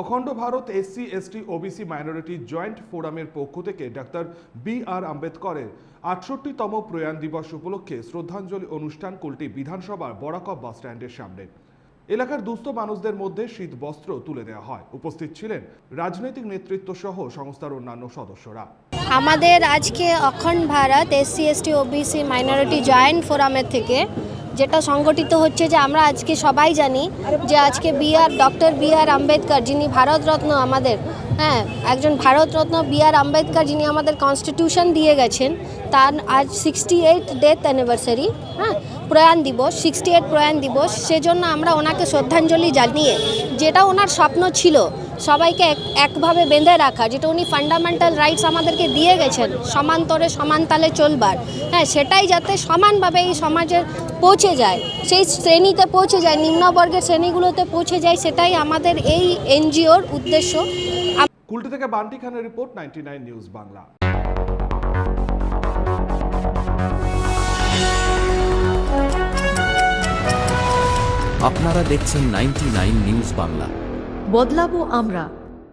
অখণ্ড Bharat SC ST OBC minority joint ফোরামের পক্ষ থেকে ডাক্তার বি.আর. আম্বেদকরের ৬৮তম প্রয়াণ দিবস উপলক্ষে শ্রদ্ধাঞ্জলি অনুষ্ঠান কুলটি বিধানসভার বরাকব বাস স্ট্যান্ডের সামনে। এলাকার দুস্থ মানুষদের মধ্যে শীত বস্ত্র তুলে দেওয়া হয়। উপস্থিত ছিলেন রাজনৈতিক নেতৃত্ব সহ সংস্থার অন্যান্য সদস্যরা। আমাদের আজকে অখণ্ড Bharat SC ST OBC minority joint ফোরামের থেকে যেটা সংগঠিত হচ্ছে যে আমরা আজকে সবাই জানি যে আজকে ডক্টর বি.আর. আম্বেদকর, যিনি ভারতরত্ন আমাদের, একজন ভারতরত্ন বি.আর. আম্বেদকর, যিনি আমাদের কনস্টিটিউশন দিয়ে গেছেন, তার আজ 68 ডেথ অ্যানিভার্সারি, প্রয়াণ দিবস, 68 প্রয়াণ দিবস। সেজন্য আমরা ওনাকে শ্রদ্ধাঞ্জলি জানিয়ে, যেটা ওনার স্বপ্ন ছিল সবাইকে একভাবে বেঁধে রাখা, যেটা উনি ফান্ডামেন্টাল রাইটস আমাদেরকে দিয়ে গেছেন সমান্তরে সমানতালে চলবার, সেটাই যাতে সমানভাবে এই সমাজে পৌঁছে যায়, সেই শ্রেণীতে পৌঁছে যায়, নিম্নবর্গের শ্রেণীগুলোতে পৌঁছে যায়, সেটাই আমাদের এই এনজিওর উদ্দেশ্য। কুলটি থেকে বান্টি খানের রিপোর্ট, 99 নিউজ বাংলা। আপনারা দেখছেন 99 নিউজ বাংলা। বদলাবো আমরা।